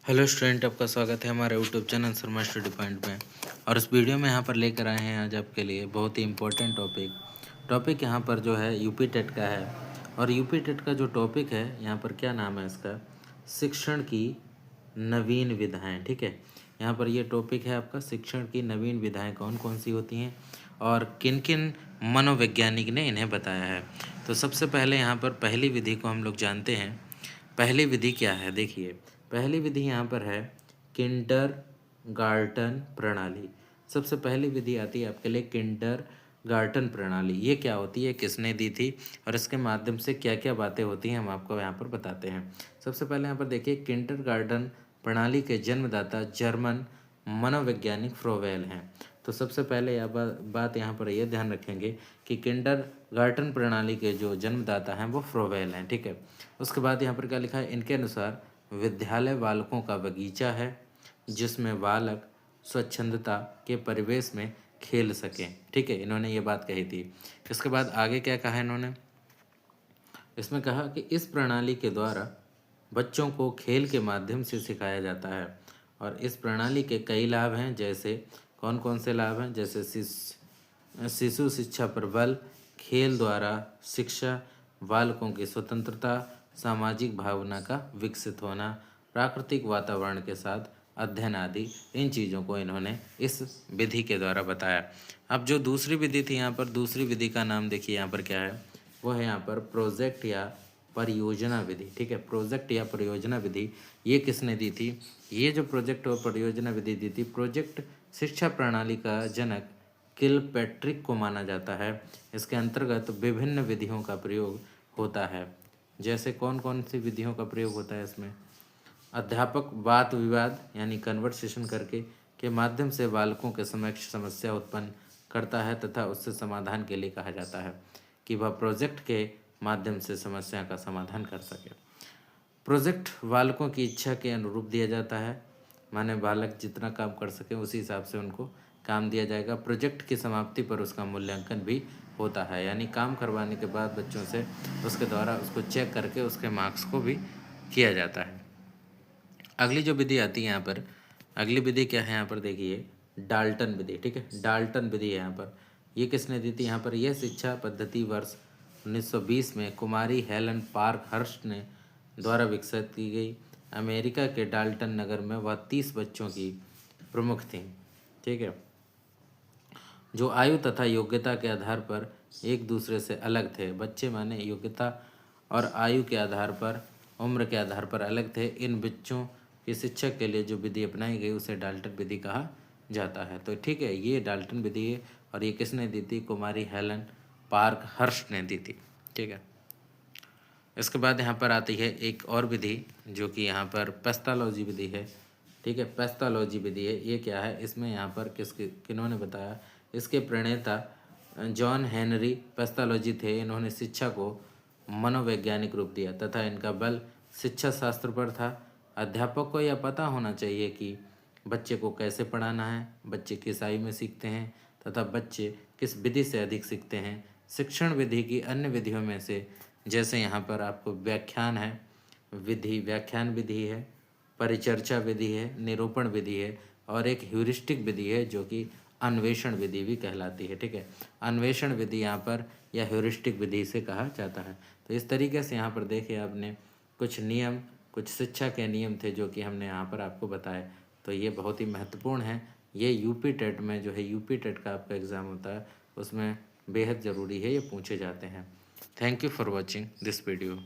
Hello student, आपका स्वागत है हमारे YouTube channel Sharma study point में। और इस वीडियो में यहाँ पर लेकर आए हैं आज आपके लिए बहुत ही इम्पोर्टेंट टॉपिक यहाँ पर जो है यूपी टेट का है। और यूपी टेट का जो टॉपिक है यहाँ पर क्या नाम है इसका, शिक्षण की नवीन विधाएं। ठीक है, यहाँ पर ये टॉपिक है आपका, शिक्षण की नवीन विधाएं कौन कौन सी होती हैं और किन किन मनोवैज्ञानिक ने इन्हें बताया है। तो सबसे पहले यहाँ पर पहली विधि को हम लोग जानते हैं। पहली विधि क्या है, देखिए पहली विधि यहाँ पर है किंडरगार्टन प्रणाली। सबसे पहली विधि आती है आपके लिए किंडरगार्टन प्रणाली। ये क्या होती है, किसने दी थी और इसके माध्यम से क्या क्या बातें होती हैं हम आपको यहाँ पर बताते हैं। सबसे पहले यहाँ पर देखिए, किंडरगार्टन प्रणाली के जन्मदाता जर्मन मनोवैज्ञानिक फ्रोवेल हैं। तो सबसे पहले यह बात यहाँ पर यह ध्यान रखेंगे कि किंडरगार्टन प्रणाली के जो जन्मदाता हैं वो फ्रोवेल हैं। ठीक है, उसके बाद यहाँ पर क्या लिखा है, इनके अनुसार विद्यालय बालकों का बगीचा है जिसमें बालक स्वच्छंदता के परिवेश में खेल सकें। ठीक है, इन्होंने ये बात कही थी। इसके बाद आगे क्या कहा इन्होंने, इसमें कहा कि इस प्रणाली के द्वारा बच्चों को खेल के माध्यम से सिखाया जाता है और इस प्रणाली के कई लाभ हैं। जैसे कौन कौन से लाभ हैं, जैसे शिशु शिक्षा पर बल, खेल द्वारा शिक्षा, बालकों की स्वतंत्रता, सामाजिक भावना का विकसित होना, प्राकृतिक वातावरण के साथ अध्ययन आदि, इन चीज़ों को इन्होंने इस विधि के द्वारा बताया। अब जो दूसरी विधि थी यहाँ पर, दूसरी विधि का नाम देखिए यहाँ पर क्या है, वो है यहाँ पर प्रोजेक्ट या परियोजना विधि। ठीक है, प्रोजेक्ट या परियोजना विधि ये किसने दी थी, ये जो प्रोजेक्ट और परियोजना विधि दी थी, प्रोजेक्ट शिक्षा प्रणाली का जनक किलपैट्रिक को माना जाता है। इसके अंतर्गत विभिन्न विधियों का प्रयोग होता है। जैसे कौन कौन सी विधियों का प्रयोग होता है इसमें, अध्यापक वाद विवाद यानी कन्वर्सेशन करके के माध्यम से बालकों के समक्ष समस्या उत्पन्न करता है तथा उससे समाधान के लिए कहा जाता है कि वह प्रोजेक्ट के माध्यम से समस्या का समाधान कर सके। प्रोजेक्ट बालकों की इच्छा के अनुरूप दिया जाता है, माने बालक जितना काम कर सके उसी हिसाब से उनको काम दिया जाएगा। प्रोजेक्ट की समाप्ति पर उसका मूल्यांकन भी होता है, यानी काम करवाने के बाद बच्चों से उसके द्वारा उसको चेक करके उसके मार्क्स को भी किया जाता है। अगली जो विधि आती है यहाँ पर, अगली विधि क्या है यहाँ पर देखिए, डाल्टन विधि। ठीक है, डाल्टन विधि है यहाँ पर, ये किसने दी थी यहाँ पर, यह शिक्षा पद्धति वर्ष 1920 में कुमारी हेलन पार्क हर्स्ट ने द्वारा विकसित की गई। अमेरिका के डाल्टन नगर में वह 30 बच्चों की प्रमुख थी। ठीक है, जो आयु तथा योग्यता के आधार पर एक दूसरे से अलग थे। बच्चे माने योग्यता और आयु के आधार पर, उम्र के आधार पर अलग थे। इन बच्चों की शिक्षा के लिए जो विधि अपनाई गई उसे डाल्टन विधि कहा जाता है। तो ठीक है, ये डाल्टन विधि है और ये किसने दी थी, कुमारी हेलन पार्क हर्स्ट ने दी थी। ठीक है, इसके बाद यहाँ पर आती है एक और विधि जो कि यहाँ पर पेस्थोलॉजी विधि है। ठीक है, पेस्थोलॉजी विधि है, ये क्या है, इसमें यहाँ पर किन्होंने बताया, इसके प्रणेता जॉन हेनरी पेस्थोलॉजी थे। इन्होंने शिक्षा को मनोवैज्ञानिक रूप दिया तथा इनका बल शिक्षा शास्त्र पर था। अध्यापक को यह पता होना चाहिए कि बच्चे को कैसे पढ़ाना है, बच्चे किस आयु में सीखते हैं तथा बच्चे किस विधि से अधिक सीखते हैं। शिक्षण विधि की अन्य विधियों में से जैसे यहाँ पर आपको व्याख्यान है विधि, व्याख्यान विधि है, परिचर्चा विधि है, निरूपण विधि है और एक ह्यूरिस्टिक विधि है जो कि अन्वेषण विधि भी कहलाती है। ठीक है, अन्वेषण विधि यहाँ पर या ह्यूरिस्टिक विधि से कहा जाता है। तो इस तरीके से यहाँ पर देखिए आपने कुछ नियम, कुछ शिक्षा के नियम थे जो कि हमने यहाँ पर आपको बताए। तो ये बहुत ही महत्वपूर्ण है, ये यूपी टेट में जो है, यूपी टेट का आपका एग्ज़ाम होता है उसमें बेहद ज़रूरी है, ये पूछे जाते हैं। Thank you for watching this video.